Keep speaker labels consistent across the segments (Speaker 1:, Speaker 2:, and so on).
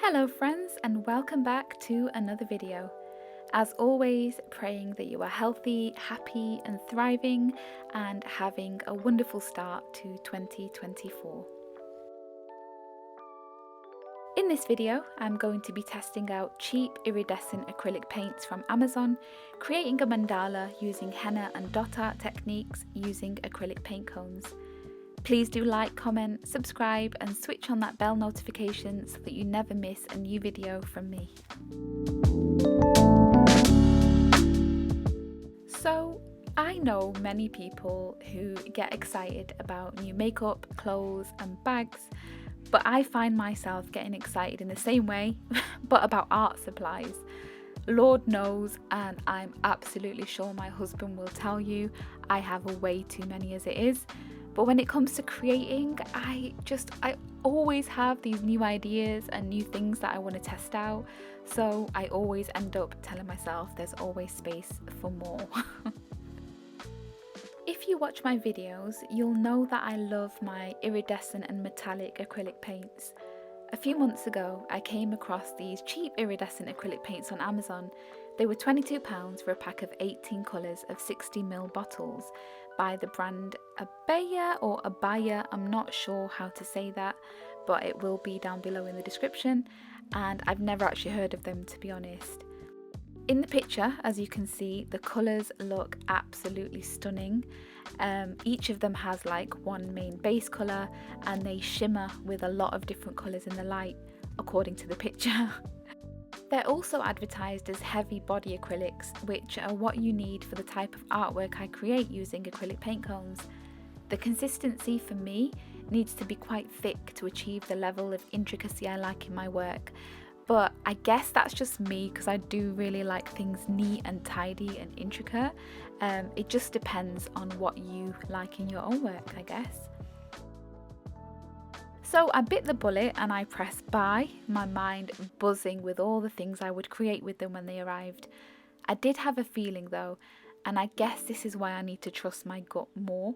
Speaker 1: Hello friends, and welcome back to another video. As always, praying that you are healthy, happy and thriving and having a wonderful start to 2024. In this video, I'm going to be testing out cheap iridescent acrylic paints from Amazon, creating a mandala using henna and dot art techniques using acrylic paint cones. Please do like, comment, subscribe and switch on that bell notification so that you never miss a new video from me. So, I know many people who get excited about new makeup, clothes and bags, but I find myself getting excited in the same way, but about art supplies. Lord knows, and I'm absolutely sure my husband will tell you, I have way too many as it is. But when it comes to creating, I always have these new ideas and new things that I want to test out. So I always end up telling myself there's always space for more. If you watch my videos, you'll know that I love my iridescent and metallic acrylic paints. A few months ago, I came across these cheap iridescent acrylic paints on Amazon. They were £22 for a pack of 18 colours of 60ml bottles by the brand Abaya. I'm not sure how to say that, but it will be down below in the description, and I've never actually heard of them, to be honest. In the picture, as you can see, the colours look absolutely stunning. Each of them has like one main base colour and they shimmer with a lot of different colours in the light, according to the picture. They're also advertised as heavy body acrylics, which are what you need for the type of artwork I create using acrylic paint cones. The consistency for me needs to be quite thick to achieve the level of intricacy I like in my work. But I guess that's just me because I do really like things neat and tidy and intricate. It just depends on what you like in your own work, I guess. So I bit the bullet and I pressed buy, my mind buzzing with all the things I would create with them when they arrived. I did have a feeling though, and I guess this is why I need to trust my gut more,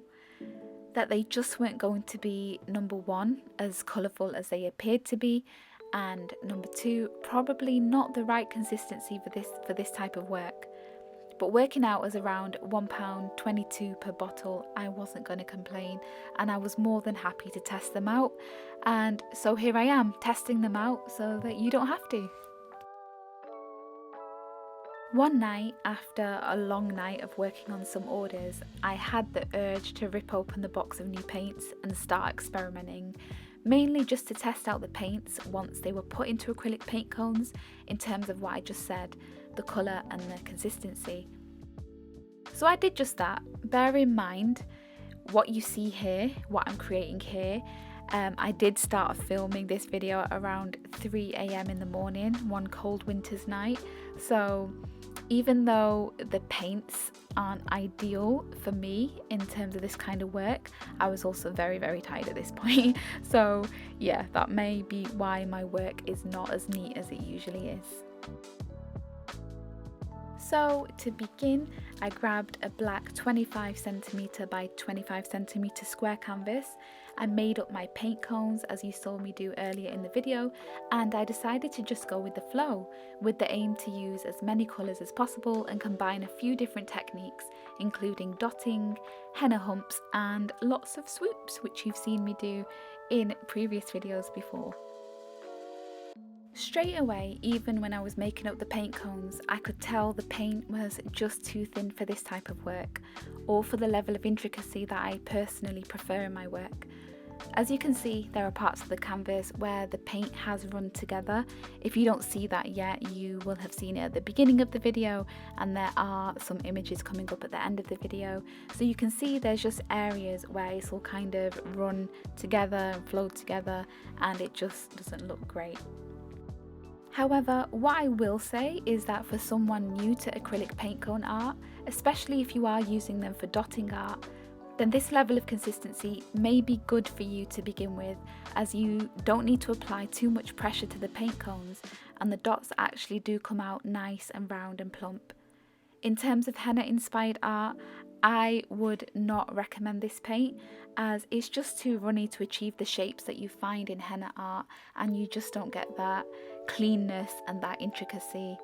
Speaker 1: that they just weren't going to be, number one, as colourful as they appeared to be, and number two, probably not the right consistency for this type of work. But working out as around £1.22 per bottle, I wasn't going to complain, and I was more than happy to test them out. And so here I am testing them out so that you don't have to. One night, after a long night of working on some orders, I had the urge to rip open the box of new paints and start experimenting, mainly just to test out the paints once they were put into acrylic paint cones in terms of what I just said, the colour and the consistency. So I did just that. Bear in mind what you see here, what I'm creating here. I did start filming this video around 3 AM in the morning, one cold winter's night. So even though the paints aren't ideal for me in terms of this kind of work, I was also very, very tired at this point. So yeah, that may be why my work is not as neat as it usually is. So to begin, I grabbed a black 25cm by 25cm square canvas. I made up my paint cones as you saw me do earlier in the video, and I decided to just go with the flow, with the aim to use as many colours as possible and combine a few different techniques, including dotting, henna humps and lots of swoops, which you've seen me do in previous videos before. Straight away, even when I was making up the paint cones, I could tell the paint was just too thin for this type of work, or for the level of intricacy that I personally prefer in my work. As you can see, there are parts of the canvas where the paint has run together. If you don't see that yet, you will have seen it at the beginning of the video, and there are some images coming up at the end of the video. So you can see there's just areas where it's all kind of run together and flowed together, and it just doesn't look great. However, what I will say is that for someone new to acrylic paint cone art, especially if you are using them for dotting art, then this level of consistency may be good for you to begin with, as you don't need to apply too much pressure to the paint cones and the dots actually do come out nice and round and plump. In terms of henna inspired art, I would not recommend this paint, as it's just too runny to achieve the shapes that you find in henna art, and you just don't get that cleanness and that intricacy.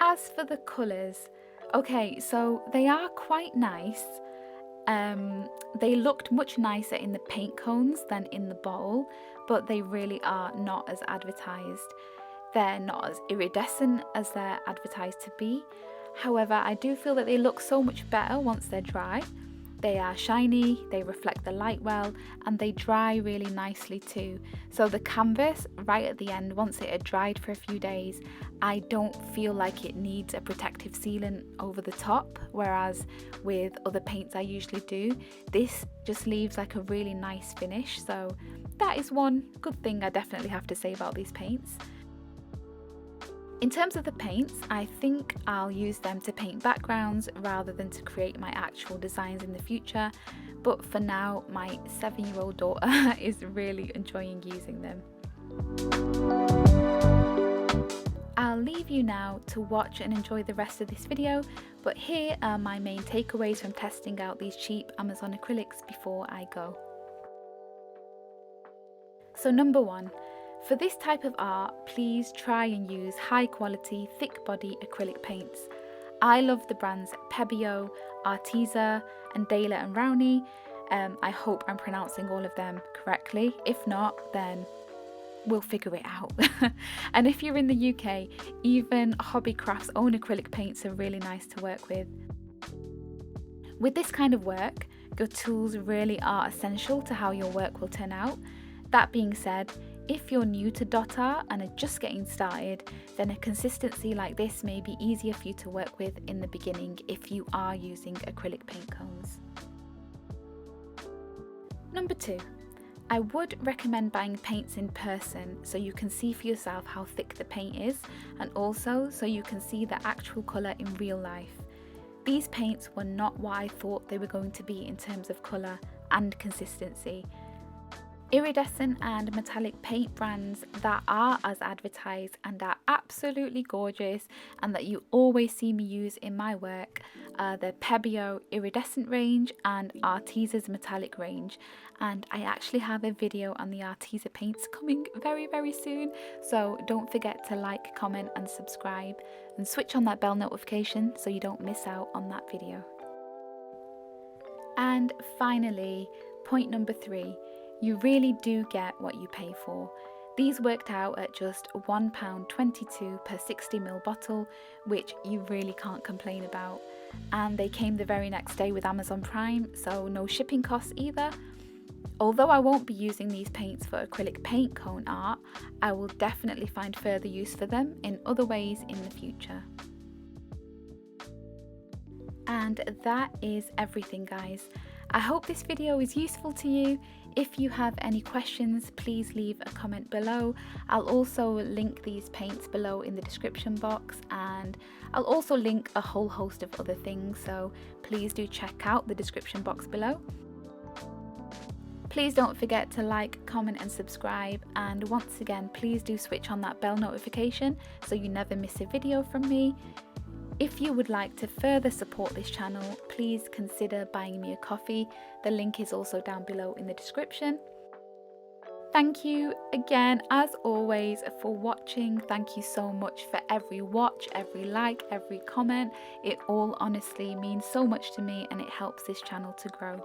Speaker 1: As for the colours, okay, so they are quite nice. They looked much nicer in the paint cones than in the bowl, but they really are not as advertised. They're not as iridescent as they're advertised to be. However, I do feel that they look so much better once they're dry. They are shiny, they reflect the light well, and they dry really nicely too. So the canvas right at the end, once it had dried for a few days, I don't feel like it needs a protective sealant over the top, whereas with other paints I usually do, this just leaves like a really nice finish. So that is one good thing I definitely have to say about these paints. In terms of the paints, I think I'll use them to paint backgrounds rather than to create my actual designs in the future, but for now my 7-year-old daughter is really enjoying using them. I'll leave you now to watch and enjoy the rest of this video, but here are my main takeaways from testing out these cheap Amazon acrylics before I go. So number 1. For this type of art, please try and use high quality, thick body acrylic paints. I love the brands Pebeo, Arteza, and Mandala and Rowney. I hope I'm pronouncing all of them correctly. If not, then we'll figure it out. And if you're in the UK, even Hobbycraft's own acrylic paints are really nice to work with. With this kind of work, your tools really are essential to how your work will turn out. That being said, if you're new to dot art and are just getting started, then a consistency like this may be easier for you to work with in the beginning if you are using acrylic paint cones. Number 2. I would recommend buying paints in person so you can see for yourself how thick the paint is, and also so you can see the actual colour in real life. These paints were not what I thought they were going to be in terms of colour and consistency. Iridescent and metallic paint brands that are as advertised and are absolutely gorgeous and that you always see me use in my work are the Pebeo iridescent range and Arteza's metallic range, and I actually have a video on the Arteza paints coming very soon, so don't forget to like, comment and subscribe, and switch on that bell notification so you don't miss out on that video. And finally, point number 3. You really do get what you pay for. These worked out at just £1.22 per 60ml bottle, which you really can't complain about. And they came the very next day with Amazon Prime, so no shipping costs either. Although I won't be using these paints for acrylic paint cone art, I will definitely find further use for them in other ways in the future. And that is everything, guys. I hope this video is useful to you. If you have any questions, please leave a comment below. I'll also link these paints below in the description box, and I'll also link a whole host of other things, so please do check out the description box below. Please don't forget to like, comment and subscribe, and once again please do switch on that bell notification so you never miss a video from me. If you would like to further support this channel, please consider buying me a coffee. The link is also down below in the description. Thank you again, as always, for watching. Thank you so much for every watch, every like, every comment. It all honestly means so much to me and it helps this channel to grow.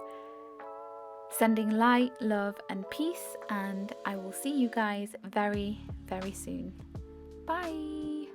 Speaker 1: Sending light, love and peace, and I will see you guys very soon. Bye!